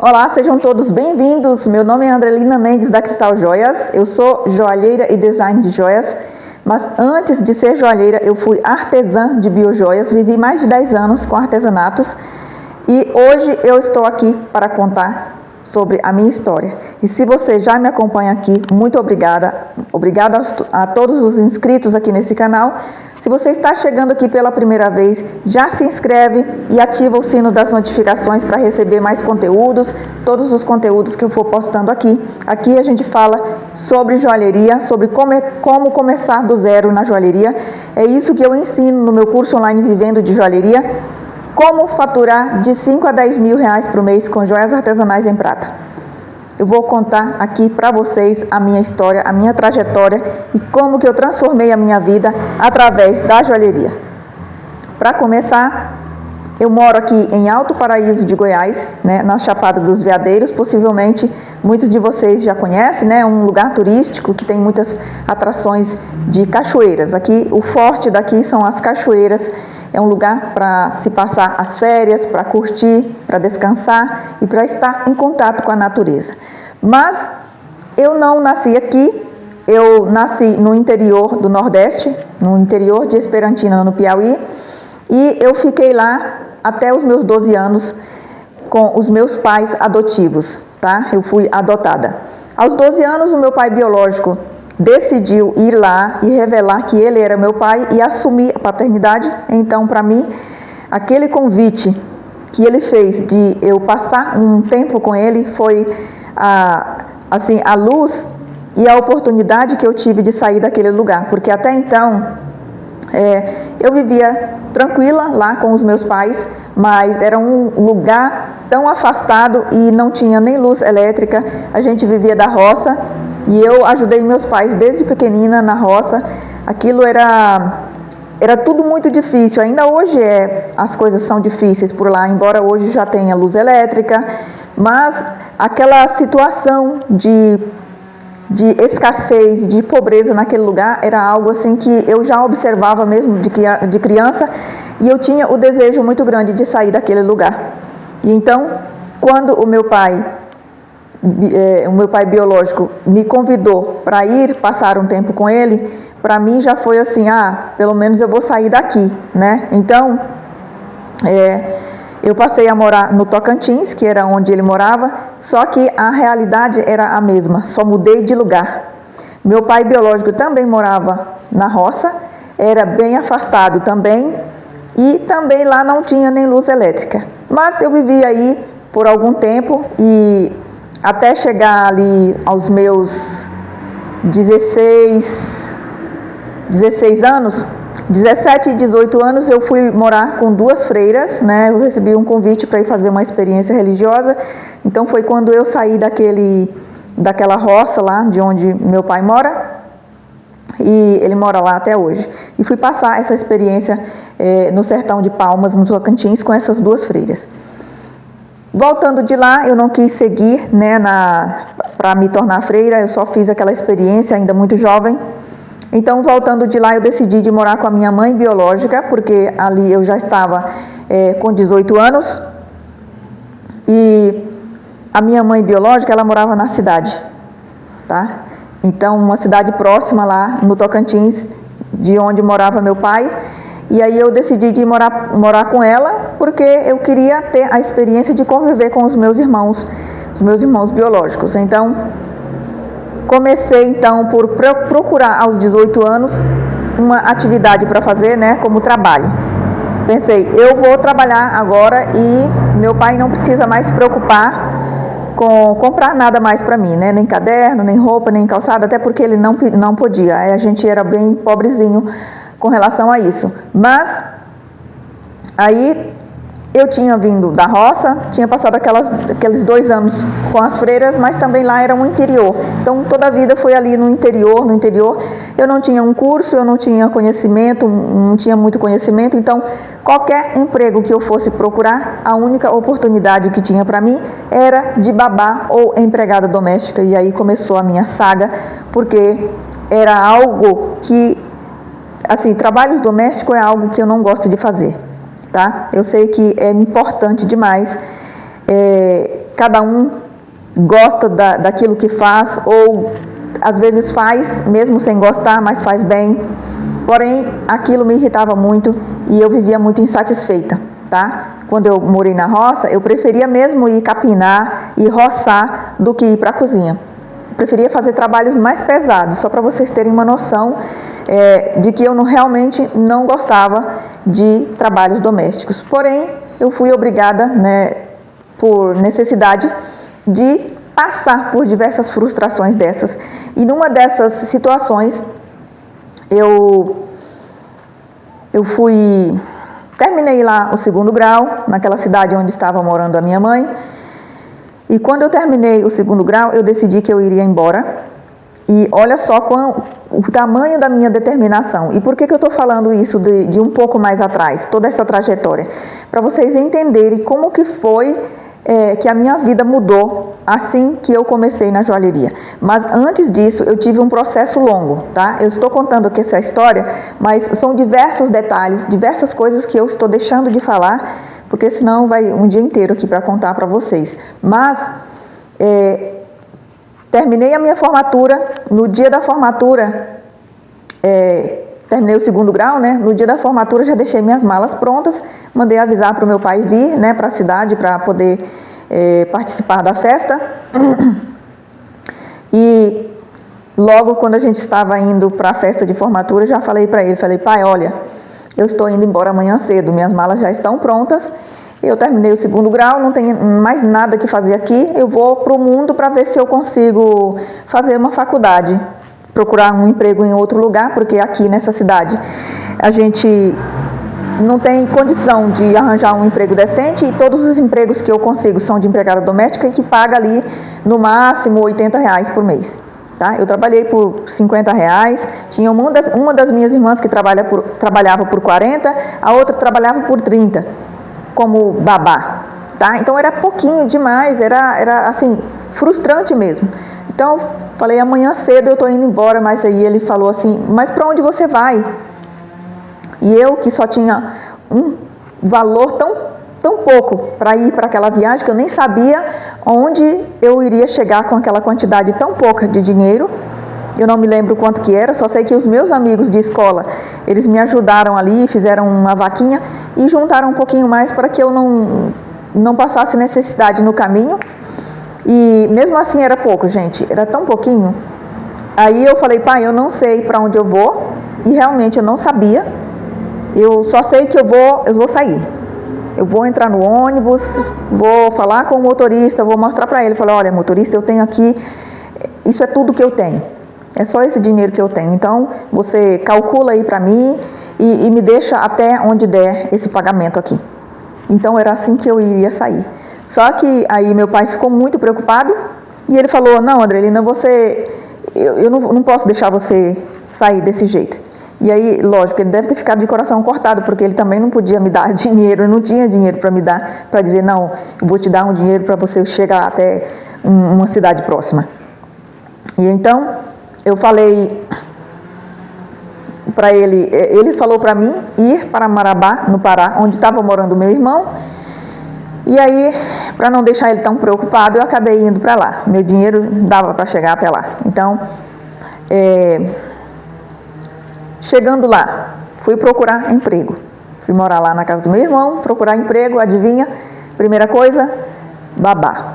Olá, sejam todos bem-vindos. Meu nome é Andrelina Mendes da Cristal Joias. Eu sou joalheira e design de joias, mas antes de ser joalheira eu fui artesã de biojoias. Vivi mais de 10 anos com artesanatos e hoje eu estou aqui para contar sobre a minha história. E se você já me acompanha aqui, muito obrigada. Obrigada a todos os inscritos aqui nesse canal. Se você está chegando aqui pela primeira vez, já se inscreve e ativa o sino das notificações para receber mais conteúdos, todos os conteúdos que eu for postando aqui. Aqui a gente fala sobre joalheria, sobre como começar do zero na joalheria. É isso que eu ensino no meu curso online Vivendo de Joalheria. Como faturar de 5 a 10 mil reais por mês com joias artesanais em prata. Eu vou contar aqui para vocês a minha história, a minha trajetória e como que eu transformei a minha vida através da joalheria. Para começar, eu moro aqui em Alto Paraíso de Goiás, né, na Chapada dos Veadeiros. Possivelmente muitos de vocês já conhecem, né, um lugar turístico que tem muitas atrações de cachoeiras. Aqui, o forte daqui são as cachoeiras. É um lugar para se passar as férias, para curtir, para descansar e para estar em contato com a natureza. Mas eu não nasci aqui, eu nasci no interior do Nordeste, no interior de Esperantina, no Piauí, e eu fiquei lá até os meus 12 anos com os meus pais adotivos, tá? Eu fui adotada. Aos 12 anos, o meu pai biológico decidiu ir lá e revelar que ele era meu pai e assumir a paternidade. Então, para mim, aquele convite que ele fez de eu passar um tempo com ele foi a luz e a oportunidade que eu tive de sair daquele lugar, porque até então eu vivia tranquila lá com os meus pais, mas era um lugar tão afastado e não tinha nem luz elétrica. A gente vivia da roça e eu ajudei meus pais desde pequenina na roça. Aquilo era tudo muito difícil. Ainda hoje as coisas são difíceis por lá, embora hoje já tenha luz elétrica, mas aquela situação de escassez, de pobreza naquele lugar era algo assim que eu já observava mesmo de criança, e eu tinha o desejo muito grande de sair daquele lugar. E então, quando o meu pai biológico me convidou para ir passar um tempo com ele, para mim já foi assim, pelo menos eu vou sair daqui, né? Então, eu passei a morar no Tocantins, que era onde ele morava, só que a realidade era a mesma, só mudei de lugar. Meu pai biológico também morava na roça, era bem afastado também, e também lá não tinha nem luz elétrica. Mas eu vivi aí por algum tempo e até chegar ali aos meus 16 anos, 17 e 18 anos, eu fui morar com duas freiras, né? Eu recebi um convite para ir fazer uma experiência religiosa. Então foi quando eu saí daquela roça lá de onde meu pai mora, e ele mora lá até hoje. E fui passar essa experiência no sertão de Palmas, no Tocantins, com essas duas freiras. Voltando de lá, eu não quis seguir, né, para me tornar freira. Eu só fiz aquela experiência ainda muito jovem. Então, voltando de lá, eu decidi de morar com a minha mãe biológica, porque ali eu já estava com 18 anos. E a minha mãe biológica, ela morava na cidade, tá? Então, uma cidade próxima lá no Tocantins, de onde morava meu pai. E aí eu decidi de morar com ela, porque eu queria ter a experiência de conviver com os meus irmãos biológicos. Então, comecei então por procurar aos 18 anos uma atividade para fazer, né, como trabalho. Pensei, eu vou trabalhar agora e meu pai não precisa mais se preocupar com comprar nada mais para mim, né, nem caderno, nem roupa, nem calçado, até porque ele não podia. A gente era bem pobrezinho com relação a isso. Mas aí eu tinha vindo da roça, tinha passado aqueles 2 anos com as freiras, mas também lá era um interior. Então, toda a vida foi ali no interior. Eu não tinha um curso, eu não tinha conhecimento, não tinha muito conhecimento. Então, qualquer emprego que eu fosse procurar, a única oportunidade que tinha para mim era de babá ou empregada doméstica. E aí começou a minha saga, porque era algo que, assim, trabalho doméstico é algo que eu não gosto de fazer. Tá? Eu sei que é importante demais, Cada um gosta daquilo que faz, ou às vezes faz, mesmo sem gostar, mas faz bem. Porém, aquilo me irritava muito e eu vivia muito insatisfeita, tá? Quando eu morei na roça, eu preferia mesmo ir capinar e roçar do que ir para a cozinha. Eu preferia fazer trabalhos mais pesados, só para vocês terem uma noção de que eu realmente não gostava de trabalhos domésticos. Porém, eu fui obrigada, né, por necessidade, de passar por diversas frustrações dessas. E numa dessas situações, eu terminei lá o 2º grau, naquela cidade onde estava morando a minha mãe. E quando eu terminei o 2º grau, eu decidi que eu iria embora. E olha só o tamanho da minha determinação. E por que eu estou falando isso de um pouco mais atrás, toda essa trajetória? Para vocês entenderem como que foi que a minha vida mudou assim que eu comecei na joalheria. Mas antes disso, eu tive um processo longo, tá? Eu estou contando aqui essa história, mas são diversos detalhes, diversas coisas que eu estou deixando de falar, porque senão vai um dia inteiro aqui para contar para vocês. Mas terminei a minha formatura. No dia da formatura, terminei o 2º grau, né? No dia da formatura já deixei minhas malas prontas, mandei avisar para o meu pai vir, né, para a cidade para poder participar da festa. E logo quando a gente estava indo para a festa de formatura, já falei para ele, falei: pai, olha, eu estou indo embora amanhã cedo, minhas malas já estão prontas, eu terminei o 2º grau, não tenho mais nada que fazer aqui, eu vou para o mundo para ver se eu consigo fazer uma faculdade, procurar um emprego em outro lugar, porque aqui nessa cidade a gente não tem condição de arranjar um emprego decente, e todos os empregos que eu consigo são de empregada doméstica e que paga ali no máximo R$80 por mês. Tá? Eu trabalhei por R$50, tinha uma das minhas irmãs que trabalhava por 40, a outra trabalhava por 30, como babá. Tá? Então era pouquinho demais, era assim, frustrante mesmo. Então falei: amanhã cedo eu estou indo embora. Mas aí ele falou assim: mas para onde você vai? E eu, que só tinha um valor tão pouco para ir para aquela viagem, que eu nem sabia onde eu iria chegar com aquela quantidade tão pouca de dinheiro. Eu não me lembro quanto que era, só sei que os meus amigos de escola, eles me ajudaram ali, fizeram uma vaquinha e juntaram um pouquinho mais para que eu não passasse necessidade no caminho. E mesmo assim era pouco, gente, era tão pouquinho. Aí eu falei: pai, eu não sei para onde eu vou, e realmente eu não sabia. Eu só sei que eu vou sair. Eu vou entrar no ônibus, vou falar com o motorista, vou mostrar para ele, falar: olha, motorista, eu tenho aqui, isso é tudo que eu tenho. É só esse dinheiro que eu tenho. Então, você calcula aí para mim e me deixa até onde der esse pagamento aqui. Então, era assim que eu iria sair. Só que aí meu pai ficou muito preocupado e ele falou: não, Andrelina, eu não posso deixar você sair desse jeito. E aí, lógico, ele deve ter ficado de coração cortado, porque ele também não podia me dar dinheiro, não tinha dinheiro para me dar, para dizer: não, eu vou te dar um dinheiro para você chegar até uma cidade próxima. E então, eu falei para ele falou para mim ir para Marabá, no Pará, onde estava morando o meu irmão. E aí, para não deixar ele tão preocupado, eu acabei indo para lá. Meu dinheiro dava para chegar até lá. Então, chegando lá, fui procurar emprego. Fui morar lá na casa do meu irmão, procurar emprego, adivinha? Primeira coisa, babá.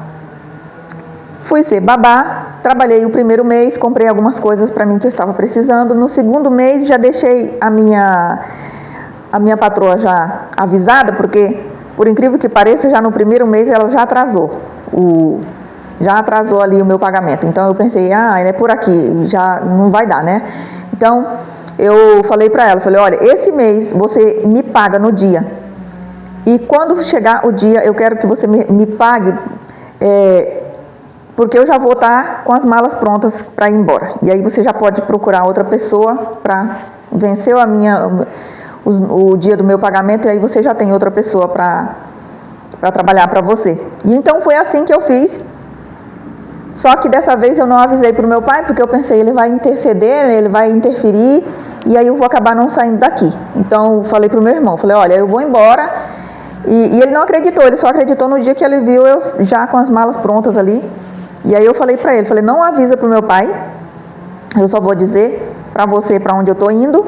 Fui ser babá, trabalhei o primeiro mês, comprei algumas coisas para mim que eu estava precisando. No segundo mês já deixei a minha patroa já avisada, porque, por incrível que pareça, já no primeiro mês ela já atrasou ali o meu pagamento. Então eu pensei: é por aqui, já não vai dar, né? Então eu falei para ela, olha, esse mês você me paga no dia. E quando chegar o dia, eu quero que você me pague, porque eu já vou estar com as malas prontas para ir embora. E aí você já pode procurar outra pessoa para vencer o dia do meu pagamento, e aí você já tem outra pessoa para trabalhar para você. E então foi assim que eu fiz. Só que dessa vez eu não avisei para o meu pai, porque eu pensei: ele vai interceder, ele vai interferir, e aí eu vou acabar não saindo daqui. Então eu falei para o meu irmão, olha, eu vou embora E ele não acreditou, ele só acreditou no dia que ele viu eu já com as malas prontas ali. E aí eu falei para ele, falei, não avisa pro meu pai, eu só vou dizer para você para onde eu tô indo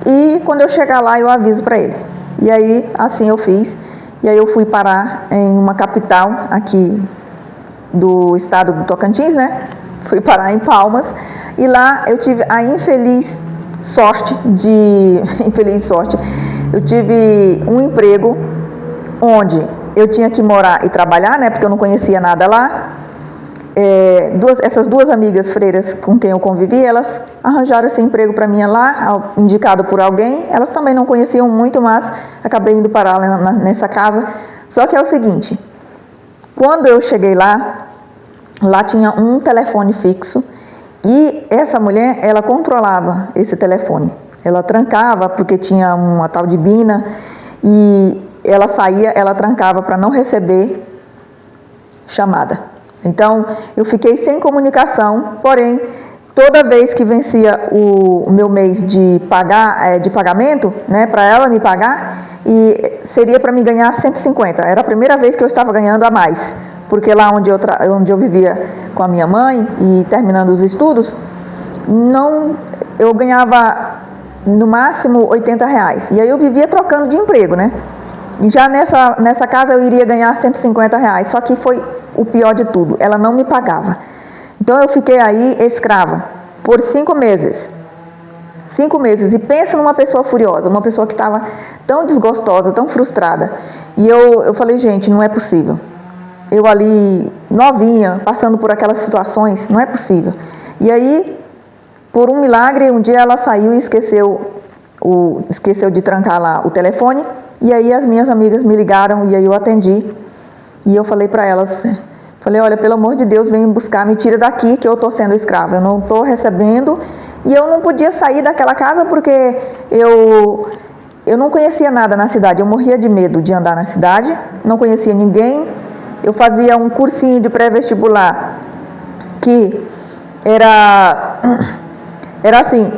e quando eu chegar lá eu aviso para ele. E aí assim eu fiz. E aí eu fui parar em uma capital aqui do estado do Tocantins, né? Fui parar em Palmas e lá eu tive a infeliz sorte, eu tive um emprego onde eu tinha que morar e trabalhar, né? Porque eu não conhecia nada lá. Essas duas amigas freiras com quem eu convivi, elas arranjaram esse emprego para mim lá, indicado por alguém. Elas também não conheciam muito, mas acabei indo parar nessa casa. Só que é o seguinte, quando eu cheguei lá tinha um telefone fixo e essa mulher, ela controlava esse telefone. Ela trancava porque tinha uma tal de Bina e ela saía, ela trancava para não receber chamada. Então, eu fiquei sem comunicação, porém, toda vez que vencia o meu mês de pagamento, né, para ela me pagar, e seria para me ganhar 150. Era a primeira vez que eu estava ganhando a mais, porque lá onde eu vivia com a minha mãe e terminando os estudos, eu ganhava no máximo R$80. E aí eu vivia trocando de emprego, né? E já nessa casa eu iria ganhar R$150, só que foi o pior de tudo, ela não me pagava. Então eu fiquei aí escrava por 5 meses. 5 meses, e pensa numa pessoa furiosa, uma pessoa que estava tão desgostosa, tão frustrada. E eu falei, gente, não é possível. Eu ali, novinha, passando por aquelas situações, não é possível. E aí, por um milagre, um dia ela saiu e esqueceu de trancar lá o telefone. E aí as minhas amigas me ligaram e aí eu atendi. E eu falei para elas, olha, pelo amor de Deus, vem me buscar, me tira daqui que eu estou sendo escrava, eu não estou recebendo. E eu não podia sair daquela casa porque eu não conhecia nada na cidade, eu morria de medo de andar na cidade, não conhecia ninguém. Eu fazia um cursinho de pré-vestibular que era assim,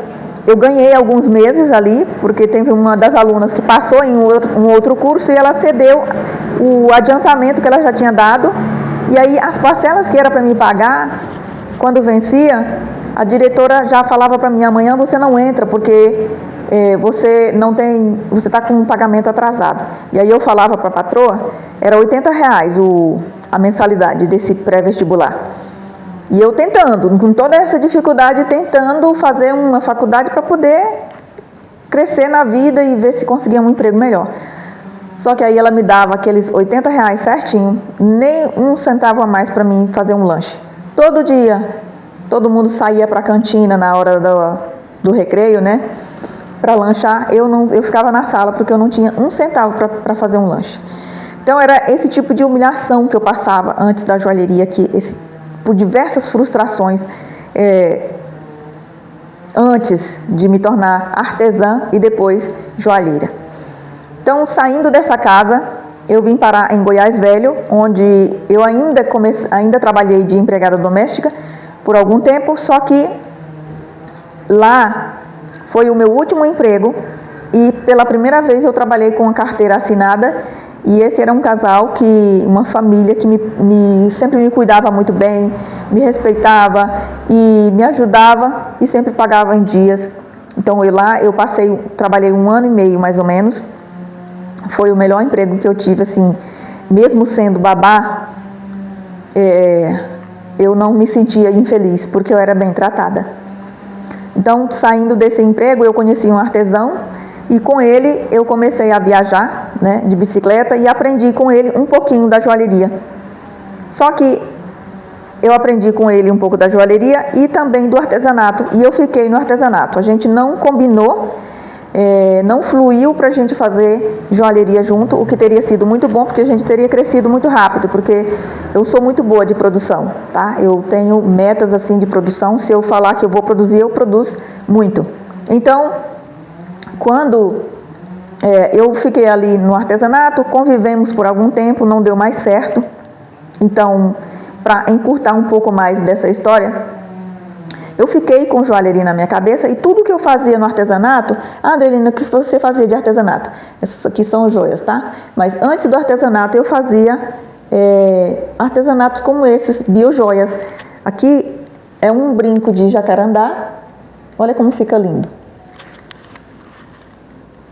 eu ganhei alguns meses ali, porque teve uma das alunas que passou em um outro curso e ela cedeu o adiantamento que ela já tinha dado. E aí as parcelas que era para me pagar, quando vencia, a diretora já falava para mim, amanhã você não entra, porque você está com um pagamento atrasado. E aí eu falava para a patroa, era R$80 a mensalidade desse pré-vestibular. E eu tentando, com toda essa dificuldade, tentando fazer uma faculdade para poder crescer na vida e ver se conseguia um emprego melhor. Só que aí ela me dava aqueles R$80 certinho, nem um centavo a mais para mim fazer um lanche. Todo dia, todo mundo saía para a cantina na hora do recreio, né? Para lanchar, eu ficava na sala porque eu não tinha um centavo para fazer um lanche. Então era esse tipo de humilhação que eu passava antes da joalheria, por diversas frustrações, antes de me tornar artesã e depois joalheira. Então, saindo dessa casa, eu vim parar em Goiás Velho, onde eu ainda trabalhei de empregada doméstica por algum tempo, só que lá foi o meu último emprego e pela primeira vez eu trabalhei com a carteira assinada. E esse era um casal, uma família que sempre me cuidava muito bem, me respeitava e me ajudava e sempre pagava em dias. Então trabalhei 1 ano e meio mais ou menos. Foi o melhor emprego que eu tive, assim, mesmo sendo babá, eu não me sentia infeliz, porque eu era bem tratada. Então, saindo desse emprego, eu conheci um artesão, e com ele eu comecei a viajar, né, de bicicleta e aprendi com ele um pouquinho da joalheria. Só que eu aprendi com ele um pouco da joalheria e também do artesanato, e eu fiquei no artesanato. A gente não combinou, não fluiu para a gente fazer joalheria junto, o que teria sido muito bom, porque a gente teria crescido muito rápido, porque eu sou muito boa de produção, tá? Eu tenho metas assim de produção, se eu falar que eu vou produzir, eu produzo muito. Então, quando eu fiquei ali no artesanato, convivemos por algum tempo, não deu mais certo. Então, para encurtar um pouco mais dessa história, eu fiquei com joalheria na minha cabeça e tudo que eu fazia no artesanato, Andrelina, o que você fazia de artesanato? Essas aqui são joias, tá? Mas antes do artesanato eu fazia artesanatos como esses, biojoias. Aqui é um brinco de jacarandá, olha como fica lindo,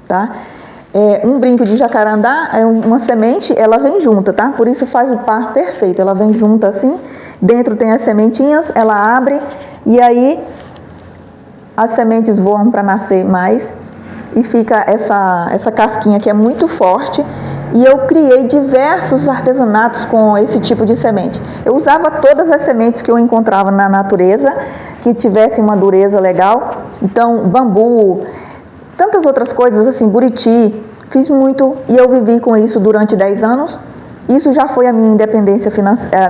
tá? Um brinco de jacarandá é uma semente, ela vem junta, tá? Por isso faz o par perfeito, ela vem junta assim, dentro tem as sementinhas, ela abre e aí as sementes voam para nascer mais e fica essa casquinha que é muito forte. E eu criei diversos artesanatos com esse tipo de semente. Eu usava todas as sementes que eu encontrava na natureza, que tivessem uma dureza legal. Então, bambu, tantas outras coisas assim, buriti, fiz muito e eu vivi com isso durante 10 anos. Isso já foi a minha independência financeira,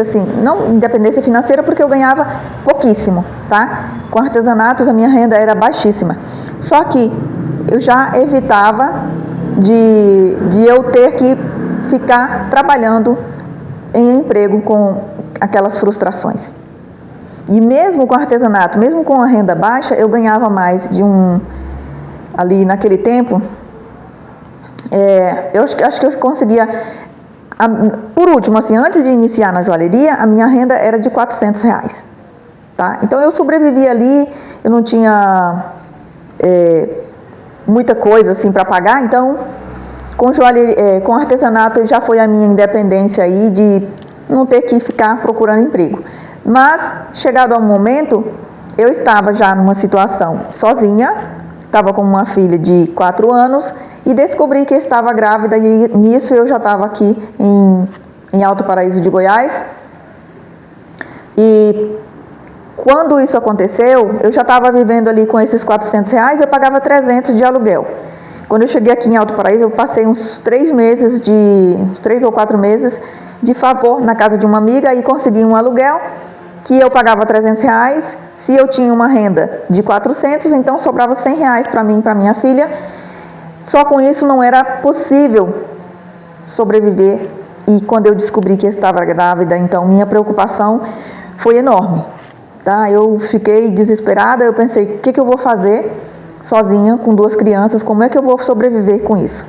assim, não independência financeira porque eu ganhava pouquíssimo, tá? Com artesanatos a minha renda era baixíssima. Só que eu já evitava de eu ter que ficar trabalhando em emprego com aquelas frustrações. E mesmo com artesanato, mesmo com a renda baixa, eu ganhava mais de ali naquele tempo, eu acho que eu conseguia, por último, assim, antes de iniciar na joalheria, a minha renda era de R$400, tá? Então eu sobrevivi ali, eu não tinha muita coisa assim para pagar, então com artesanato já foi a minha independência aí de não ter que ficar procurando emprego. Mas chegado ao momento, eu estava já numa situação sozinha, estava com uma filha de 4 anos e descobri que estava grávida e nisso eu já estava aqui em Alto Paraíso de Goiás. E quando isso aconteceu, eu já estava vivendo ali com esses R$400, eu pagava 300 de aluguel. Quando eu cheguei aqui em Alto Paraíso, eu passei uns 3 ou 4 meses de favor na casa de uma amiga e consegui um aluguel que eu pagava R$300. Se eu tinha uma renda de 400, então sobrava R$100 para mim e para minha filha. Só com isso não era possível sobreviver. E quando eu descobri que eu estava grávida, então minha preocupação foi enorme. Tá? Eu fiquei desesperada, eu pensei, o que eu vou fazer sozinha com 2 crianças, como é que eu vou sobreviver com isso?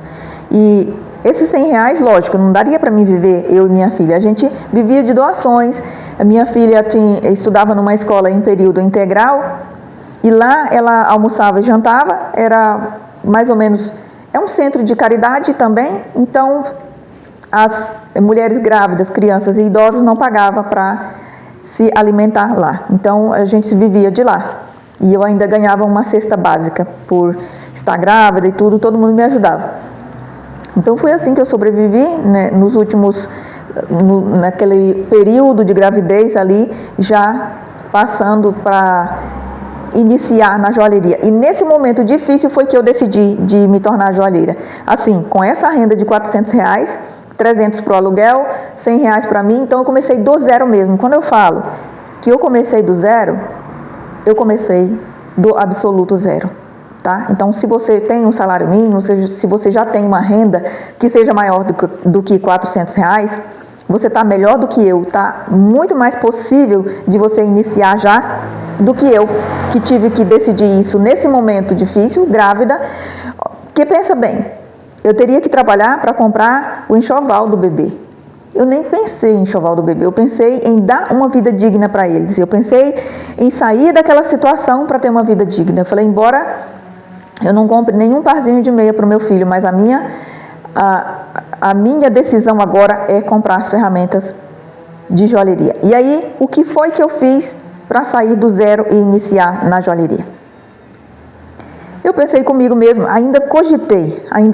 E esses R$100, lógico, não daria para mim viver, eu e minha filha, a gente vivia de doações, a minha filha estudava numa escola em período integral, e lá ela almoçava e jantava, era mais ou menos, é um centro de caridade também, então as mulheres grávidas, crianças e idosos não pagavam para se alimentar lá. Então a gente vivia de lá. E eu ainda ganhava uma cesta básica por estar grávida e tudo, todo mundo me ajudava. Então foi assim que eu sobrevivi, né, naquele período de gravidez ali, já passando para iniciar na joalheria. E nesse momento difícil foi que eu decidi de me tornar joalheira. Assim, com essa renda de R$400, 300 para o aluguel, R$100 para mim, então eu comecei do zero mesmo. Quando eu falo que eu comecei do zero, eu comecei do absoluto zero, tá? Então, se você tem um salário mínimo, se você já tem uma renda que seja maior do que R$400, você está melhor do que eu, tá? Muito mais possível de você iniciar já do que eu, que tive que decidir isso nesse momento difícil, grávida, porque pensa bem, eu teria que trabalhar para comprar o enxoval do bebê. Eu nem pensei em enxoval do bebê, eu pensei em dar uma vida digna para eles. Eu pensei em sair daquela situação para ter uma vida digna. Eu falei, embora eu não compre nenhum parzinho de meia para o meu filho, mas a minha decisão agora é comprar as ferramentas de joalheria. E aí, o que foi que eu fiz para sair do zero e iniciar na joalheria? Eu pensei comigo mesmo, ainda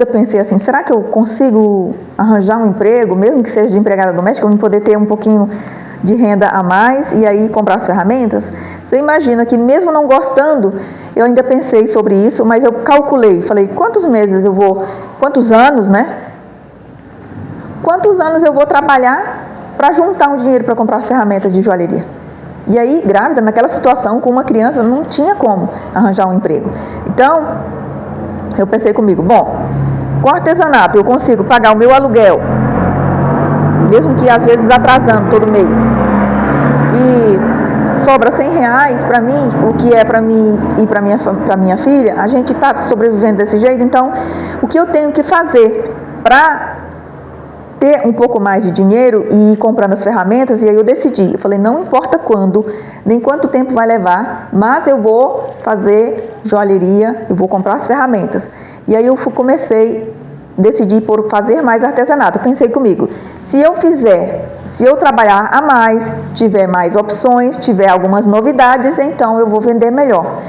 pensei assim, será que eu consigo arranjar um emprego, mesmo que seja de empregada doméstica, para eu poder ter um pouquinho de renda a mais e aí comprar as ferramentas? Você imagina que mesmo não gostando, eu ainda pensei sobre isso, mas eu calculei, falei, quantos anos, né? Quantos anos eu vou trabalhar para juntar um dinheiro para comprar as ferramentas de joalheria? E aí, grávida, naquela situação, com uma criança, não tinha como arranjar um emprego. Então, eu pensei comigo, bom, com artesanato eu consigo pagar o meu aluguel, mesmo que às vezes atrasando todo mês, e sobra R$100 para mim, o que é para mim e para minha filha, a gente está sobrevivendo desse jeito. Então, o que eu tenho que fazer para ter um pouco mais de dinheiro e ir comprando as ferramentas? E aí eu decidi, eu falei, não importa quando, nem quanto tempo vai levar, mas eu vou fazer joalheria, eu vou comprar as ferramentas. E aí eu decidi por fazer mais artesanato. Eu pensei comigo, se eu trabalhar a mais, tiver mais opções, tiver algumas novidades, então eu vou vender melhor.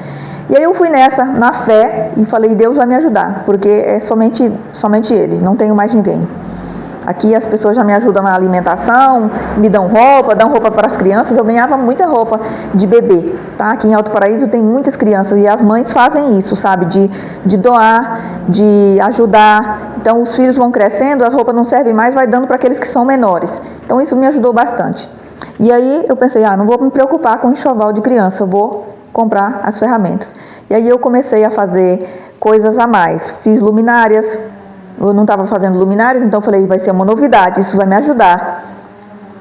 E aí eu fui nessa, na fé, e falei, Deus vai me ajudar, porque é somente Ele, não tenho mais ninguém. Aqui as pessoas já me ajudam na alimentação, me dão roupa para as crianças. Eu ganhava muita roupa de bebê, tá? Aqui em Alto Paraíso tem muitas crianças e as mães fazem isso, sabe? De doar, de ajudar. Então os filhos vão crescendo, as roupas não servem mais, vai dando para aqueles que são menores. Então isso me ajudou bastante. E aí eu pensei, não vou me preocupar com enxoval de criança, eu vou comprar as ferramentas. E aí eu comecei a fazer coisas a mais. Fiz luminárias. Eu não estava fazendo luminárias, então eu falei, vai ser uma novidade, isso vai me ajudar.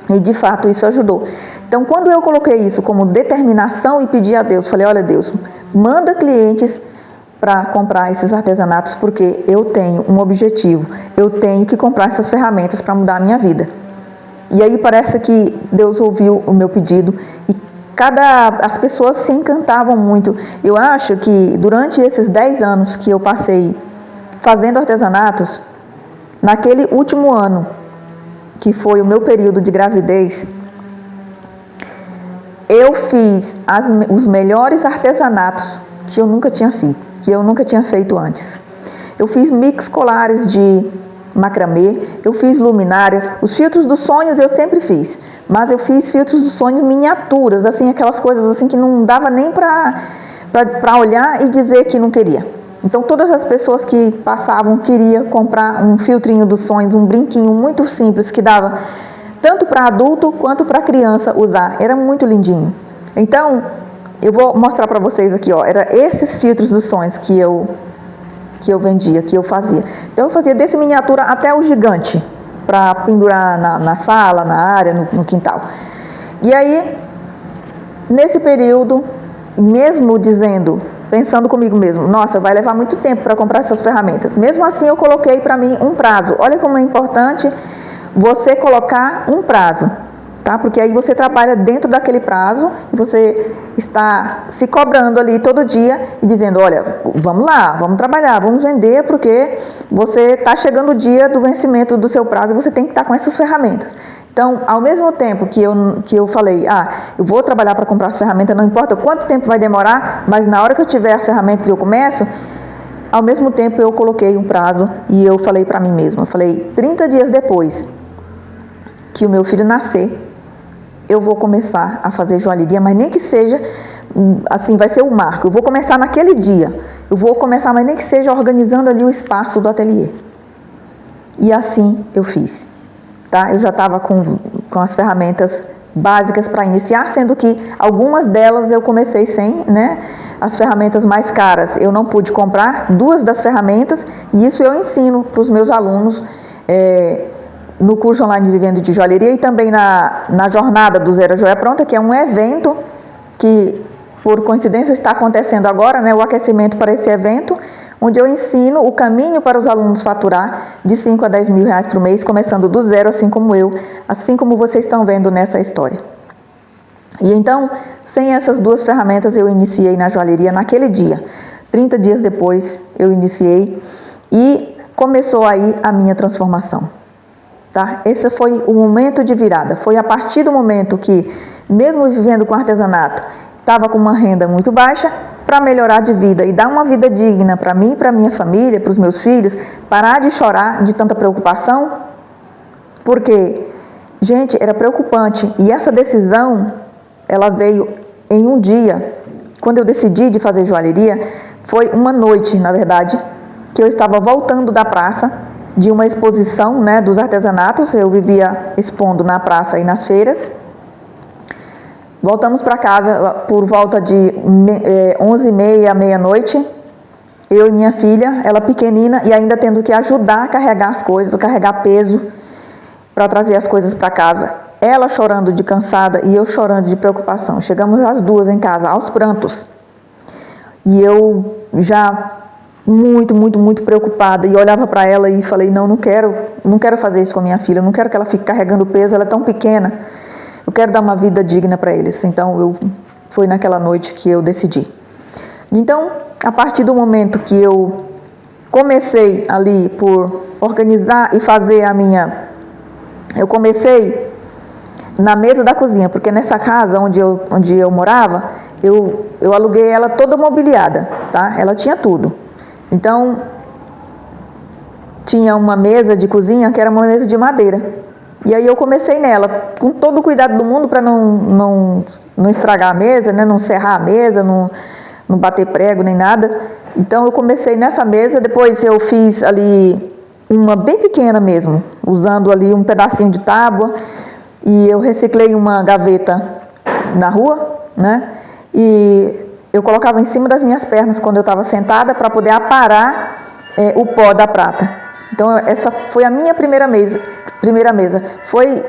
E de fato isso ajudou. Então quando eu coloquei isso como determinação e pedi a Deus, falei, olha Deus, manda clientes para comprar esses artesanatos, porque eu tenho um objetivo, eu tenho que comprar essas ferramentas para mudar a minha vida. E aí parece que Deus ouviu o meu pedido e as pessoas se encantavam muito. Eu acho que durante esses 10 anos que eu passei fazendo artesanatos, naquele último ano, que foi o meu período de gravidez, eu fiz os melhores artesanatos que eu nunca tinha feito antes. Eu fiz mix colares de macramê, eu fiz luminárias, os filtros dos sonhos eu sempre fiz, mas eu fiz filtros dos sonhos miniaturas, assim, aquelas coisas assim que não dava nem para olhar e dizer que não queria. Então todas as pessoas que passavam queriam comprar um filtrinho dos sonhos, um brinquinho muito simples que dava tanto para adulto quanto para criança usar. Era muito lindinho. Então eu vou mostrar para vocês aqui, ó, era esses filtros dos sonhos que eu vendia, que eu fazia. Então eu fazia desse miniatura até o gigante para pendurar na sala, na área, no quintal. E aí nesse período, mesmo pensando comigo mesmo, nossa, vai levar muito tempo para comprar essas ferramentas. Mesmo assim, eu coloquei para mim um prazo. Olha como é importante você colocar um prazo, tá? Porque aí você trabalha dentro daquele prazo e você está se cobrando ali todo dia e dizendo, olha, vamos lá, vamos trabalhar, vamos vender, porque você está chegando o dia do vencimento do seu prazo e você tem que estar com essas ferramentas. Então, ao mesmo tempo que eu falei, eu vou trabalhar para comprar as ferramentas, não importa quanto tempo vai demorar, mas na hora que eu tiver as ferramentas e eu começo, ao mesmo tempo eu coloquei um prazo e eu falei para mim mesma, eu falei, 30 dias depois que o meu filho nascer, eu vou começar a fazer joalheria, mas nem que seja, assim, vai ser o marco, eu vou começar naquele dia, eu vou começar, mas nem que seja organizando ali o espaço do ateliê. E assim eu fiz. Tá? Eu já estava com as ferramentas básicas para iniciar, sendo que algumas delas eu comecei sem, né? As ferramentas mais caras eu não pude comprar, 2 das ferramentas, e isso eu ensino para os meus alunos no curso online Vivendo de Joalheria e também na jornada do Zero a Joia Pronta, que é um evento que, por coincidência, está acontecendo agora, né? O aquecimento para esse evento, onde eu ensino o caminho para os alunos faturar de 5 a 10 mil reais por mês, começando do zero, assim como eu, assim como vocês estão vendo nessa história. E então, sem essas 2 ferramentas, eu iniciei na joalheria naquele dia. 30 dias depois, eu iniciei e começou aí a minha transformação. Tá? Esse foi o momento de virada. Foi a partir do momento que, mesmo vivendo com artesanato, estava com uma renda muito baixa, para melhorar de vida e dar uma vida digna para mim, para minha família, para os meus filhos, parar de chorar de tanta preocupação, porque, gente, era preocupante. E essa decisão, ela veio em um dia, quando eu decidi de fazer joalheria, foi uma noite, na verdade, que eu estava voltando da praça, de uma exposição, né, dos artesanatos, eu vivia expondo na praça e nas feiras. Voltamos para casa por volta de 11h30, meia-noite, eu e minha filha, ela pequenina e ainda tendo que ajudar a carregar as coisas, carregar peso para trazer as coisas para casa. ela chorando de cansada e eu chorando de preocupação. Chegamos as duas em casa, aos prantos. E eu já muito preocupada. E olhava para ela e falei, não quero fazer isso com a minha filha. Não quero que ela fique carregando peso, ela é tão pequena. Eu quero dar uma vida digna para eles. Então, foi naquela noite que eu decidi. Então, a partir do momento que eu comecei ali por organizar e fazer eu comecei na mesa da cozinha, porque nessa casa onde eu morava, eu aluguei ela toda mobiliada, tá? Ela tinha tudo. Então, tinha uma mesa de cozinha que era uma mesa de madeira. E aí eu comecei nela, com todo o cuidado do mundo para não estragar a mesa, né? Não serrar a mesa, não bater prego nem nada. Então eu comecei nessa mesa, depois eu fiz ali uma bem pequena mesmo, usando ali um pedacinho de tábua, e eu reciclei uma gaveta na rua, né? E eu colocava em cima das minhas pernas quando eu estava sentada para poder aparar o pó da prata. Então essa foi a minha primeira mesa. Foi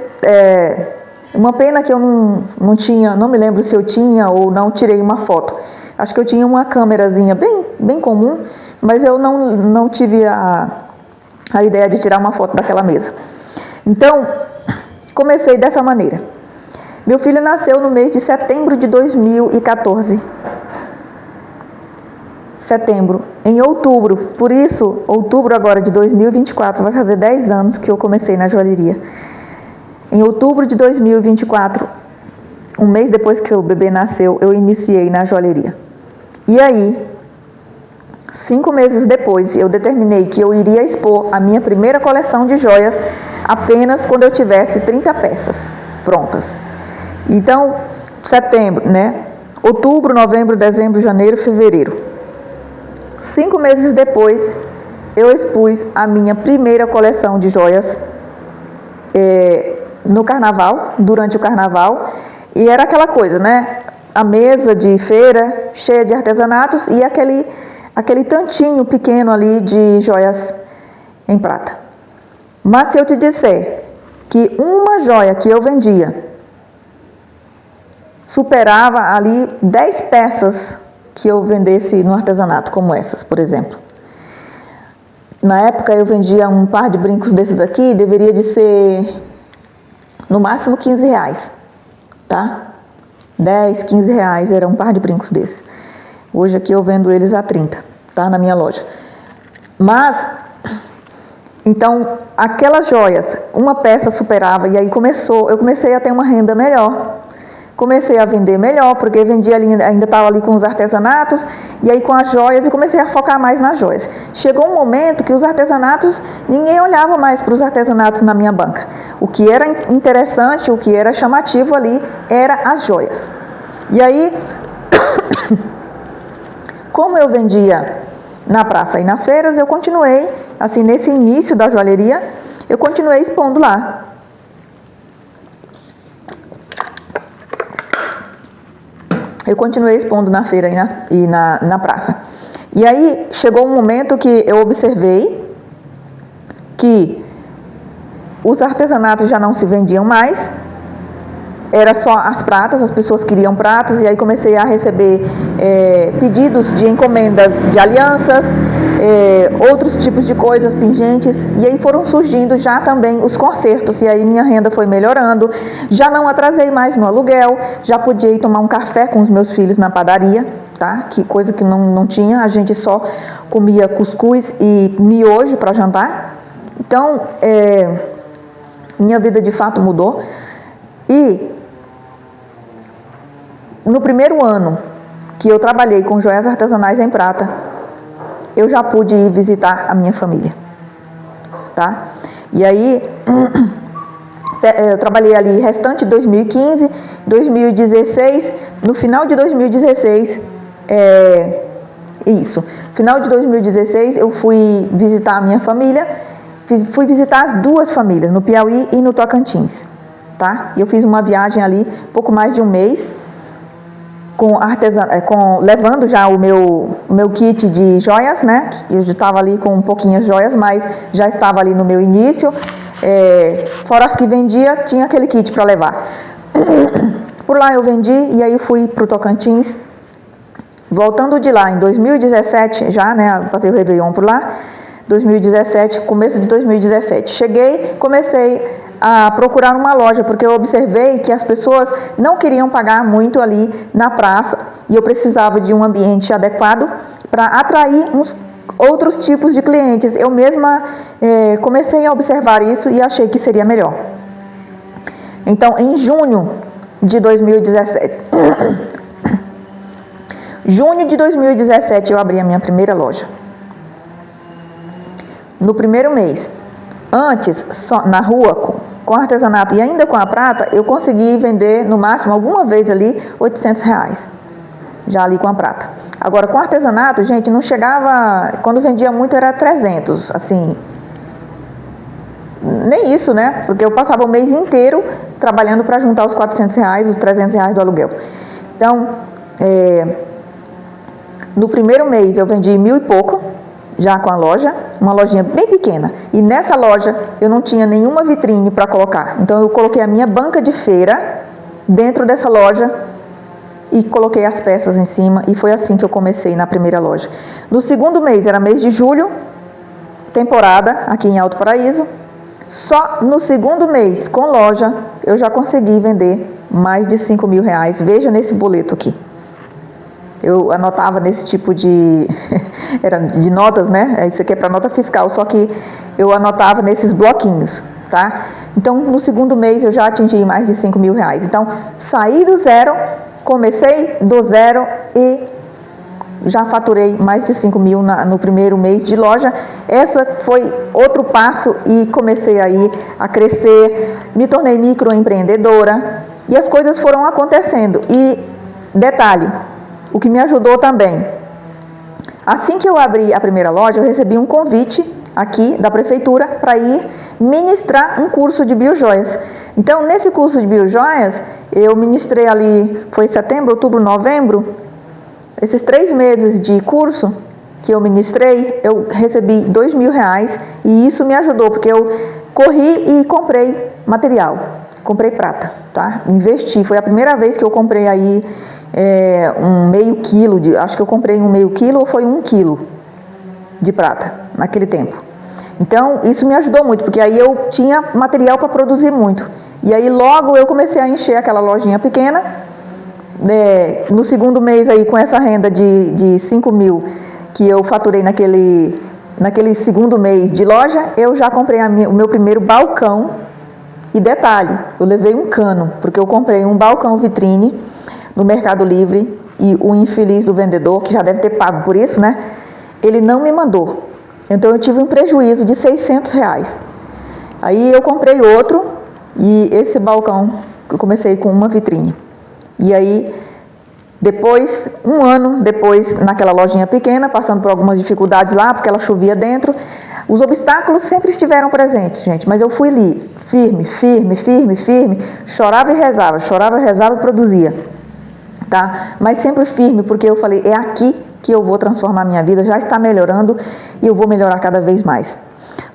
uma pena que eu não tinha, não me lembro se eu tinha ou não tirei uma foto. Acho que eu tinha uma câmerazinha bem comum, mas eu não tive a ideia de tirar uma foto daquela mesa. Então, comecei dessa maneira. Meu filho nasceu no mês de setembro de 2014. Setembro. Em outubro, por isso, outubro agora de 2024, vai fazer 10 anos que eu comecei na joalheria. Em outubro de 2024, um mês depois que o bebê nasceu, eu iniciei na joalheria. E aí, 5 meses depois, eu determinei que eu iria expor a minha primeira coleção de joias apenas quando eu tivesse 30 peças prontas. Então, setembro, né? Outubro, novembro, dezembro, janeiro, fevereiro. 5 meses depois, eu expus a minha primeira coleção de joias no carnaval, durante o carnaval. E era aquela coisa, né? A mesa de feira cheia de artesanatos e aquele tantinho pequeno ali de joias em prata. Mas se eu te disser que uma joia que eu vendia superava ali 10 peças que eu vendesse no artesanato, como essas, por exemplo. Na época eu vendia um par de brincos desses aqui, deveria de ser no máximo 15 reais, tá? 10, 15 reais era um par de brincos desses. Hoje aqui eu vendo eles a 30, tá? Na minha loja. Mas, então, aquelas joias, uma peça superava, e aí eu comecei a ter uma renda melhor. Comecei a vender melhor, porque vendia ali, ainda estava ali com os artesanatos, e aí com as joias, e comecei a focar mais nas joias. Chegou um momento que os artesanatos, ninguém olhava mais para os artesanatos na minha banca. O que era interessante, o que era chamativo ali, era as joias. E aí, como eu vendia na praça e nas feiras, eu continuei, assim, nesse início da joalheria, eu continuei expondo lá. Eu continuei expondo na feira e na praça. E aí, chegou um momento que eu observei que os artesanatos já não se vendiam mais, era só as pratas, as pessoas queriam pratas, e aí comecei a receber pedidos de encomendas de alianças, outros tipos de coisas, pingentes, e aí foram surgindo já também os concertos, e aí minha renda foi melhorando, já não atrasei mais no aluguel, já podia ir tomar um café com os meus filhos na padaria, tá? Que coisa que não tinha, a gente só comia cuscuz e miojo para jantar. Então, minha vida de fato mudou. E no primeiro ano que eu trabalhei com joias artesanais em prata, eu já pude ir visitar a minha família, tá? E aí, eu trabalhei ali restante de 2015, 2016, no final de 2016, final de 2016 eu fui visitar a minha família, fui visitar as duas famílias, no Piauí e no Tocantins, tá? E eu fiz uma viagem ali, pouco mais de um mês, levando já o meu kit de joias, né? Eu já estava ali com pouquinhas joias, mas já estava ali no meu início. Fora as que vendia, tinha aquele kit para levar. Por lá eu vendi e aí fui para o Tocantins. Voltando de lá em 2017, já, né, passei o Réveillon por lá, 2017, começo de 2017. Cheguei, comecei a procurar uma loja, porque eu observei que as pessoas não queriam pagar muito ali na praça e eu precisava de um ambiente adequado para atrair outros tipos de clientes. Eu mesma comecei a observar isso e achei que seria melhor. Então, em junho de 2017, eu abri a minha primeira loja. No primeiro mês, antes, só na rua, com artesanato e ainda com a prata, eu consegui vender no máximo, alguma vez ali, R$800. Já ali com a prata. Agora, com artesanato, gente, não chegava, quando vendia muito era 300, assim, nem isso, né? Porque eu passava o mês inteiro trabalhando para juntar os R$400, os R$300 do aluguel. Então, no primeiro mês eu vendi 1.000 e pouco, já com a loja, uma lojinha bem pequena. E nessa loja eu não tinha nenhuma vitrine para colocar. Então eu coloquei a minha banca de feira dentro dessa loja e coloquei as peças em cima e foi assim que eu comecei na primeira loja. No segundo mês, era mês de julho, temporada aqui em Alto Paraíso. Só no segundo mês com loja eu já consegui vender mais de R$5.000. Veja nesse boleto aqui. Eu anotava nesse tipo de era de notas, né? Isso aqui é para nota fiscal, só que eu anotava nesses bloquinhos, tá? Então, no segundo mês eu já atingi mais de R$5.000. Então, saí do zero, comecei do zero e já faturei mais de 5.000 no primeiro mês de loja. Essa foi outro passo e comecei aí a crescer, me tornei microempreendedora e as coisas foram acontecendo. E detalhe, o que me ajudou também, assim que eu abri a primeira loja, eu recebi um convite aqui da prefeitura para ir ministrar um curso de biojoias. Então, nesse curso de biojoias, eu ministrei ali, foi setembro, outubro, novembro, esses 3 meses de curso que eu ministrei, eu recebi R$2.000 e isso me ajudou, porque eu corri e comprei material, comprei prata, tá? Investi, foi a primeira vez que eu comprei aí um meio quilo, acho que eu comprei um meio quilo ou foi 1 quilo de prata naquele tempo. Então, isso me ajudou muito, porque aí eu tinha material para produzir muito. E aí logo eu comecei a encher aquela lojinha pequena. No segundo mês aí, com essa renda de 5.000 que eu faturei naquele segundo mês de loja, eu já comprei o meu primeiro balcão. E detalhe, eu levei um cano, porque eu comprei um balcão vitrine no Mercado Livre e o infeliz do vendedor, que já deve ter pago por isso, né? Ele não me mandou. Então eu tive um prejuízo de R$600. Aí eu comprei outro e esse balcão, eu comecei com uma vitrine. E aí, depois, um ano depois, naquela lojinha pequena, passando por algumas dificuldades lá, porque ela chovia dentro, os obstáculos sempre estiveram presentes, gente, mas eu fui ali, firme, chorava e rezava e produzia, tá? Mas sempre firme, porque eu falei, é aqui que eu vou transformar minha vida, já está melhorando e eu vou melhorar cada vez mais.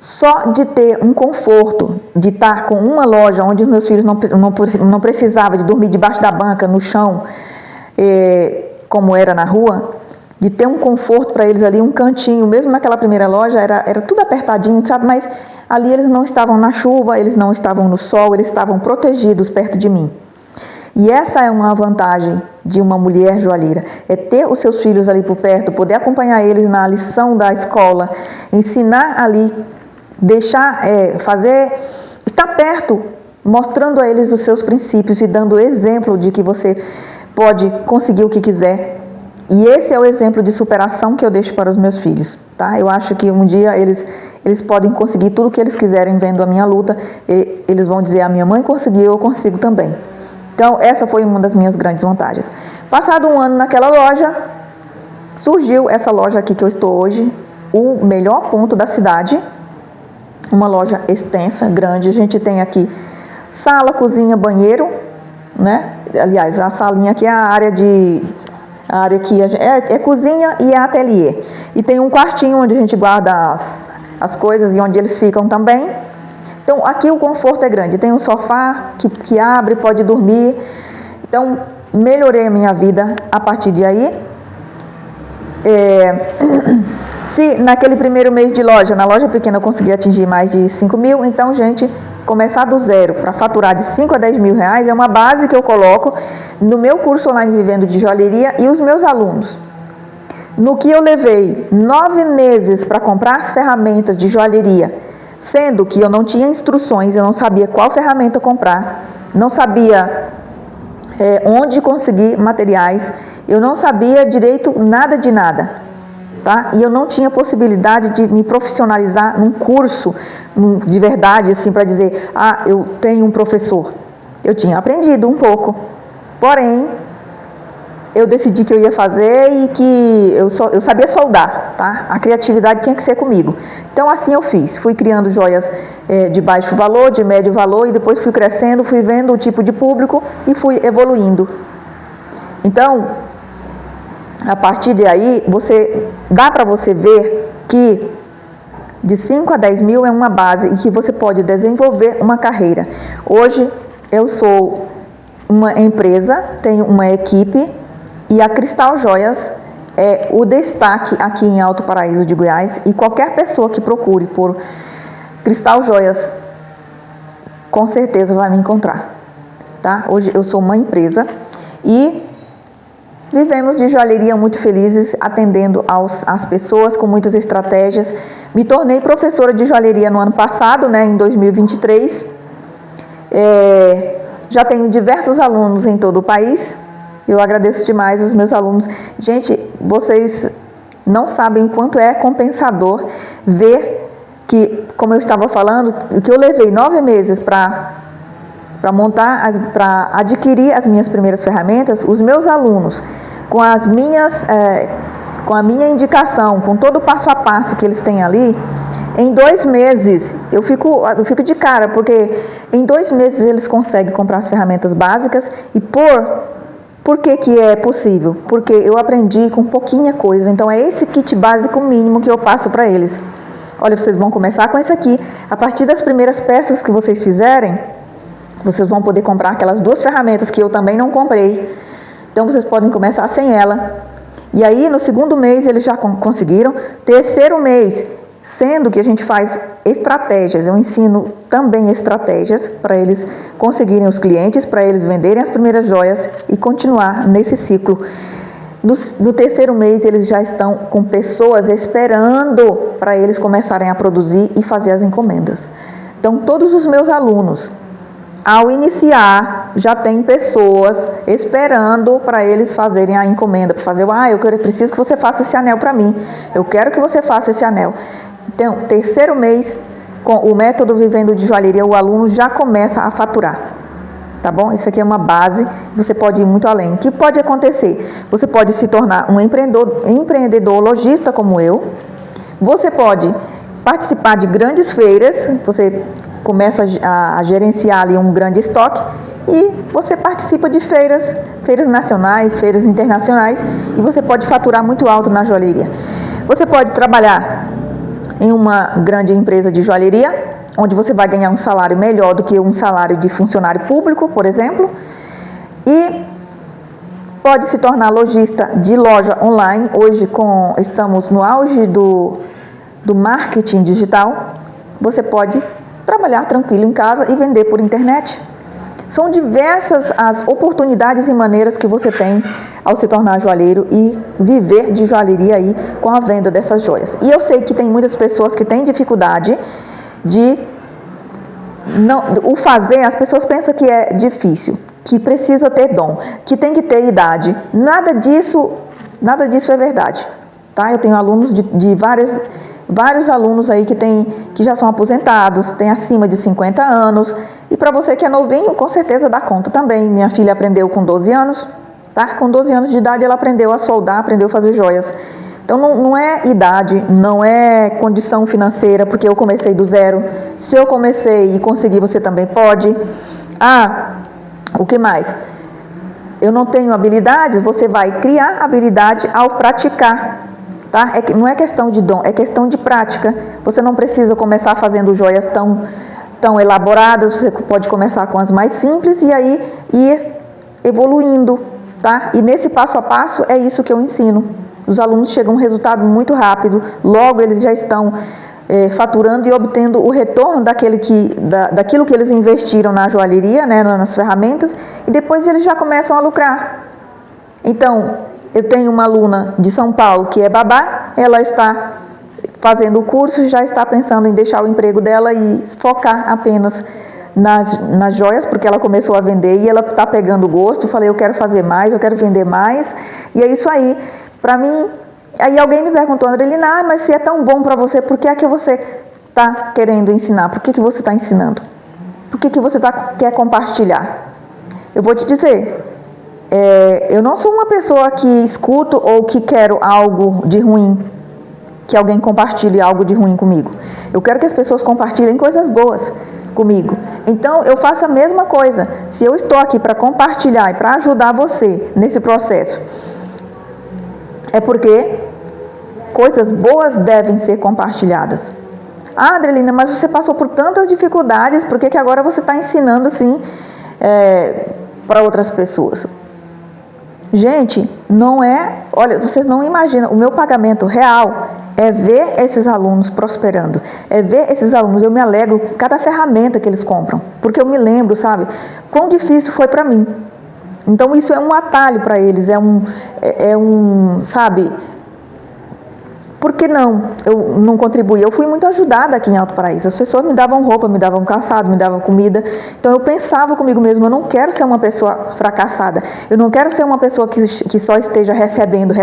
Só de ter um conforto, de estar com uma loja onde os meus filhos não precisavam de dormir debaixo da banca, no chão, como era na rua, de ter um conforto para eles ali, um cantinho, mesmo naquela primeira loja, era tudo apertadinho, sabe? Mas ali eles não estavam na chuva, eles não estavam no sol, eles estavam protegidos perto de mim. E essa é uma vantagem de uma mulher joalheira, é ter os seus filhos ali por perto, poder acompanhar eles na lição da escola, ensinar ali, deixar, estar perto, mostrando a eles os seus princípios e dando exemplo de que você pode conseguir o que quiser. E esse é o exemplo de superação que eu deixo para os meus filhos, tá? Eu acho que um dia eles podem conseguir tudo o que eles quiserem vendo a minha luta, e eles vão dizer, a minha mãe conseguiu, eu consigo também. Então, essa foi uma das minhas grandes vantagens. Passado um ano naquela loja, surgiu essa loja aqui que eu estou hoje, o melhor ponto da cidade, uma loja extensa, grande. A gente tem aqui sala, cozinha, banheiro, né? Aliás, a salinha aqui é a área que é cozinha e é ateliê. E tem um quartinho onde a gente guarda as coisas e onde eles ficam também. Então, aqui o conforto é grande. Tem um sofá que abre, pode dormir. Então, melhorei a minha vida a partir de aí. Se naquele primeiro mês de loja, na loja pequena eu consegui atingir mais de 5 mil, então, gente, começar do zero para faturar de 5 a 10 mil reais é uma base que eu coloco no meu curso online Vivendo de Joalheria e os meus alunos. No que eu levei 9 meses para comprar as ferramentas de joalheria, sendo que eu não tinha instruções, eu não sabia qual ferramenta comprar, não sabia onde conseguir materiais, eu não sabia direito nada de nada. Tá? E eu não tinha possibilidade de me profissionalizar num curso de verdade, assim, para dizer, eu tenho um professor. Eu tinha aprendido um pouco, porém, eu decidi que eu ia fazer e que eu sabia soldar, tá? A criatividade tinha que ser comigo. Então, assim eu fiz. Fui criando joias de baixo valor, de médio valor, e depois fui crescendo, fui vendo o tipo de público e fui evoluindo. Então, a partir de aí, dá para você ver que de 5 a 10 mil é uma base e que você pode desenvolver uma carreira. Hoje, eu sou uma empresa, tenho uma equipe e a Cristal Joias é o destaque aqui em Alto Paraíso de Goiás, e qualquer pessoa que procure por Cristal Joias, com certeza vai me encontrar. Tá? Hoje eu sou uma empresa e vivemos de joalheria muito felizes, atendendo às pessoas com muitas estratégias. Me tornei professora de joalheria no ano passado, em 2023. Já tenho diversos alunos em todo o país. Eu agradeço demais os meus alunos. Gente, vocês não sabem o quanto é compensador ver que, como eu estava falando, que eu levei 9 meses para adquirir as minhas primeiras ferramentas. Os meus alunos, com a minha indicação, com todo o passo a passo que eles têm ali, em 2 meses, eu fico de cara, porque em 2 meses eles conseguem comprar as ferramentas básicas. E por que é possível? Porque eu aprendi com pouquinha coisa. Então, é esse kit básico mínimo que eu passo para eles. Olha, vocês vão começar com esse aqui. A partir das primeiras peças que vocês fizerem, vocês vão poder comprar aquelas 2 ferramentas que eu também não comprei. Então, vocês podem começar sem ela. E aí, no segundo mês, eles já conseguiram. Terceiro mês, sendo que a gente faz estratégias, eu ensino também estratégias para eles conseguirem os clientes, para eles venderem as primeiras joias e continuar nesse ciclo. No terceiro mês, eles já estão com pessoas esperando para eles começarem a produzir e fazer as encomendas. Então, todos os meus alunos, ao iniciar, já tem pessoas esperando para eles fazerem a encomenda, para fazer, eu preciso que você faça esse anel para mim, eu quero que você faça esse anel. Então, terceiro mês, com o método Vivendo de Joalheria, o aluno já começa a faturar, tá bom? Isso aqui é uma base, você pode ir muito além. O que pode acontecer? Você pode se tornar um empreendedor lojista como eu, você pode participar de grandes feiras, você começa a gerenciar ali um grande estoque e você participa de feiras nacionais, feiras internacionais, e você pode faturar muito alto na joalheria. Você pode trabalhar em uma grande empresa de joalheria, onde você vai ganhar um salário melhor do que um salário de funcionário público, por exemplo, e pode se tornar lojista de loja online. Hoje estamos no auge do marketing digital. Você pode trabalhar tranquilo em casa e vender por internet. São diversas as oportunidades e maneiras que você tem ao se tornar joalheiro e viver de joalheria aí com a venda dessas joias. E eu sei que tem muitas pessoas que têm dificuldade de o fazer. As pessoas pensam que é difícil, que precisa ter dom, que tem que ter idade. Nada disso é verdade, tá? Eu tenho alunos de vários alunos aí que já são aposentados, têm acima de 50 anos. E para você que é novinho, com certeza dá conta também. Minha filha aprendeu com 12 anos, tá? Com 12 anos de idade ela aprendeu a soldar, aprendeu a fazer joias. Então não é idade, não é condição financeira, porque eu comecei do zero. Se eu comecei e consegui, você também pode. O que mais? Eu não tenho habilidades, você vai criar habilidade ao praticar. Tá? Não é questão de dom, é questão de prática. Você não precisa começar fazendo joias tão estão elaboradas, você pode começar com as mais simples e aí ir evoluindo, tá? E nesse passo a passo é isso que eu ensino. Os alunos chegam a um resultado muito rápido, logo eles já estão faturando e obtendo o retorno daquilo que eles investiram na joalheria, né, nas ferramentas, e depois eles já começam a lucrar. Então, eu tenho uma aluna de São Paulo que é babá, ela está fazendo o curso, já está pensando em deixar o emprego dela e focar apenas nas joias, porque ela começou a vender e ela está pegando gosto. Falei, eu quero fazer mais, eu quero vender mais, e é isso aí. Para mim, aí alguém me perguntou, Andrelina, mas se é tão bom para você, por que é que você está querendo ensinar? Por que você está ensinando? Por que você quer compartilhar? Eu vou te dizer, eu não sou uma pessoa que escuto ou que quero algo de ruim, que alguém compartilhe algo de ruim comigo. Eu quero que as pessoas compartilhem coisas boas comigo. Então, eu faço a mesma coisa. Se eu estou aqui para compartilhar e para ajudar você nesse processo, é porque coisas boas devem ser compartilhadas. Ah, Andrelina, mas você passou por tantas dificuldades, por que agora você está ensinando assim para outras pessoas? Gente, não é... Olha, vocês não imaginam, o meu pagamento real é ver esses alunos prosperando, é ver esses alunos, eu me alegro com cada ferramenta que eles compram, porque eu me lembro, sabe, quão difícil foi para mim. Então isso é um atalho para eles, sabe, por que não eu não contribuí? Eu fui muito ajudada aqui em Alto Paraíso, as pessoas me davam roupa, me davam calçado, me davam comida, então eu pensava comigo mesmo, eu não quero ser uma pessoa fracassada, eu não quero ser uma pessoa que só esteja recebendo,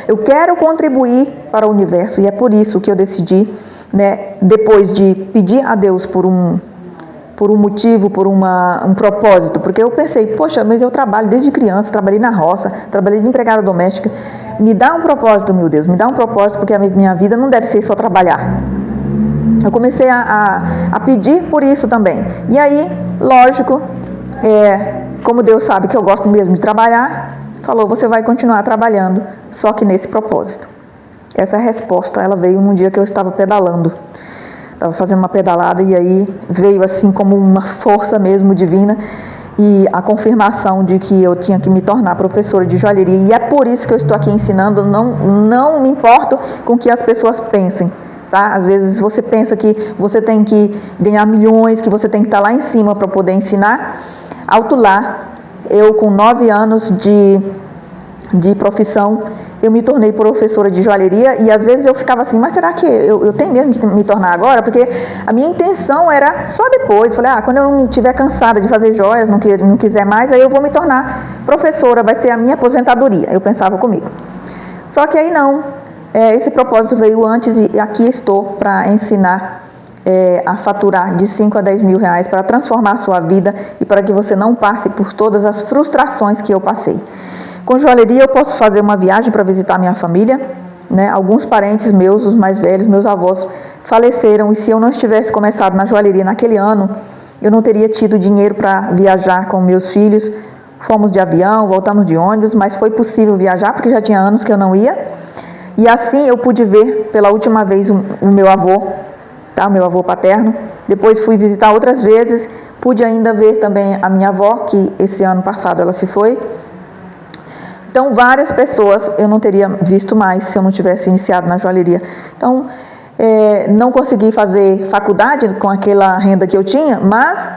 eu quero contribuir para o universo, e é por isso que eu decidi, né, depois de pedir a Deus por um motivo, por um propósito, porque eu pensei, poxa, mas eu trabalho desde criança, trabalhei na roça, trabalhei de empregada doméstica, me dá um propósito, meu Deus, me dá um propósito, porque a minha vida não deve ser só trabalhar. Eu comecei a pedir por isso também, e aí, lógico, como Deus sabe que eu gosto mesmo de trabalhar, falou, você vai continuar trabalhando, só que nesse propósito. Essa resposta, ela veio num dia que eu estava pedalando. Estava fazendo uma pedalada e aí veio assim como uma força mesmo divina e a confirmação de que eu tinha que me tornar professora de joalheria. E é por isso que eu estou aqui ensinando, não me importo com o que as pessoas pensem, tá? Às vezes você pensa que você tem que ganhar milhões, que você tem que estar lá em cima para poder ensinar. Alto lá, eu com 9 anos de profissão, eu me tornei professora de joalheria e às vezes eu ficava assim, mas será que eu tenho mesmo que me tornar agora? Porque a minha intenção era só depois, falei, quando eu não estiver cansada de fazer joias, não quiser mais, aí eu vou me tornar professora, vai ser a minha aposentadoria, eu pensava comigo. Só que aí não, esse propósito veio antes e aqui estou para ensinar a faturar de 5 a 10 mil reais para transformar a sua vida e para que você não passe por todas as frustrações que eu passei. Com joalheria eu posso fazer uma viagem para visitar minha família, né? Alguns parentes meus, os mais velhos, meus avós, faleceram e se eu não tivesse começado na joalheria naquele ano, eu não teria tido dinheiro para viajar com meus filhos. Fomos de avião, voltamos de ônibus, mas foi possível viajar porque já tinha anos que eu não ia. E assim eu pude ver pela última vez o meu avô, tá? O meu avô paterno. Depois fui visitar outras vezes, pude ainda ver também a minha avó, que esse ano passado ela se foi. Então, várias pessoas eu não teria visto mais se eu não tivesse iniciado na joalheria. Então, não consegui fazer faculdade com aquela renda que eu tinha, mas,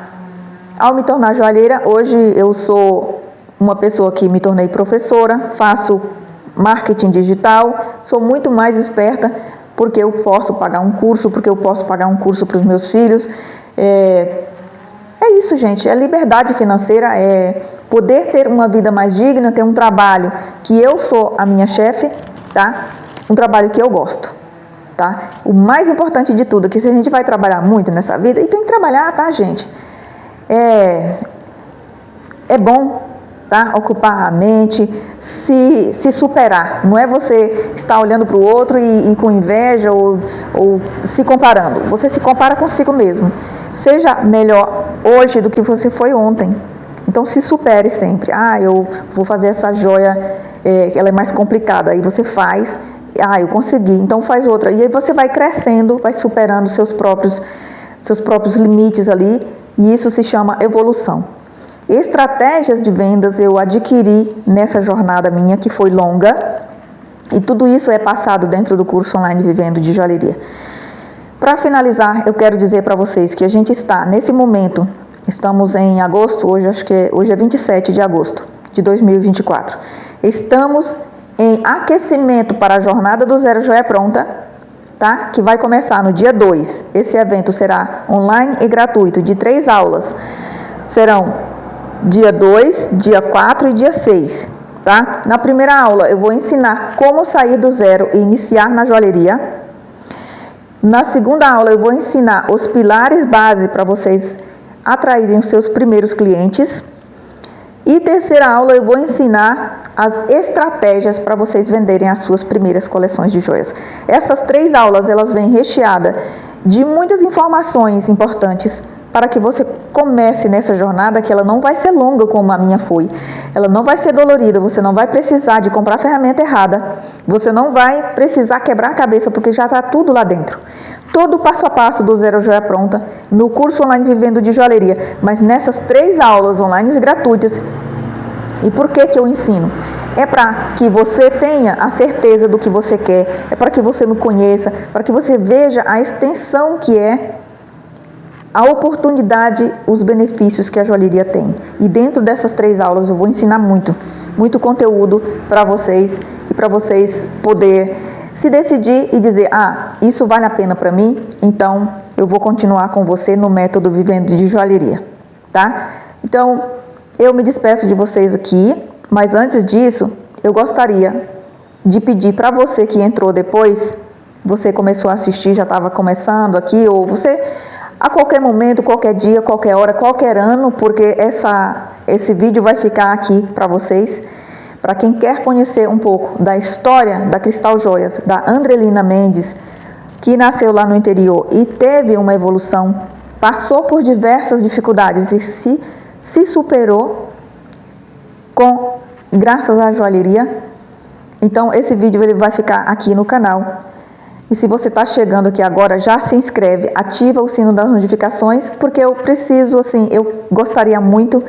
ao me tornar joalheira, hoje eu sou uma pessoa que me tornei professora, faço marketing digital, sou muito mais esperta, porque eu posso pagar um curso, para os meus filhos. É isso, gente, é liberdade financeira, é poder ter uma vida mais digna, ter um trabalho que eu sou a minha chefe, tá? Um trabalho que eu gosto, tá? O mais importante de tudo é que se a gente vai trabalhar muito nessa vida, e tem que trabalhar, tá, gente? É bom, tá? Ocupar a mente, se superar. Não é você estar olhando para o outro e com inveja ou se comparando. Você se compara consigo mesmo. Seja melhor hoje do que você foi ontem. Então se supere sempre. Eu vou fazer essa joia, ela é mais complicada. Aí você faz, eu consegui, então faz outra. E aí você vai crescendo, vai superando seus próprios seus próprios limites ali, e isso se chama evolução. Estratégias de vendas eu adquiri nessa jornada minha, que foi longa, e tudo isso é passado dentro do curso online Vivendo de Joalheria. Para finalizar, eu quero dizer para vocês que a gente está, nesse momento, estamos em agosto, hoje é 27 de agosto de 2024. Estamos em aquecimento para a Jornada do Zero Joia Pronta, tá? Que vai começar no dia 2. Esse evento será online e gratuito, de 3 aulas. Serão dia 2, dia 4 e dia 6, tá? Na primeira aula eu vou ensinar como sair do zero e iniciar na joalheria. Na segunda aula eu vou ensinar os pilares base para vocês atraírem os seus primeiros clientes. E terceira aula eu vou ensinar as estratégias para vocês venderem as suas primeiras coleções de joias. Essas 3 aulas elas vêm recheadas de muitas informações importantes para que você comece nessa jornada, que ela não vai ser longa como a minha foi. Ela não vai ser dolorida, você não vai precisar de comprar a ferramenta errada, você não vai precisar quebrar a cabeça, porque já está tudo lá dentro. Todo o passo a passo do Zero Joia Pronta no curso online Vivendo de Joalheria, mas nessas 3 aulas online gratuitas. E por que eu ensino? É para que você tenha a certeza do que você quer, é para que você me conheça, para que você veja a extensão que é a oportunidade, os benefícios que a joalheria tem. E dentro dessas 3 aulas eu vou ensinar muito conteúdo para vocês, e para vocês poder se decidir e dizer, isso vale a pena para mim, então eu vou continuar com você no método Vivendo de Joalheria, tá? Então, eu me despeço de vocês aqui, mas antes disso, eu gostaria de pedir para você que entrou depois, você começou a assistir, já estava começando aqui, ou você, a qualquer momento, qualquer dia, qualquer hora, qualquer ano, porque esse vídeo vai ficar aqui para vocês. Para quem quer conhecer um pouco da história da Cristal Joias, da Andrelina Mendes, que nasceu lá no interior e teve uma evolução, passou por diversas dificuldades e se superou graças à joalheria. Então esse vídeo ele vai ficar aqui no canal. E se você está chegando aqui agora, já se inscreve, ativa o sino das notificações, porque eu gostaria muito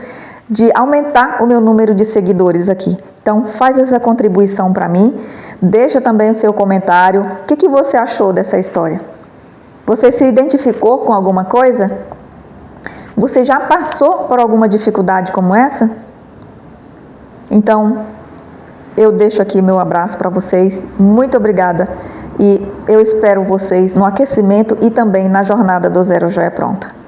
de aumentar o meu número de seguidores aqui. Então, faz essa contribuição para mim, deixa também o seu comentário. O que você achou dessa história? Você se identificou com alguma coisa? Você já passou por alguma dificuldade como essa? Então, eu deixo aqui meu abraço para vocês. Muito obrigada. E eu espero vocês no aquecimento e também na jornada do Zero Joia Pronta.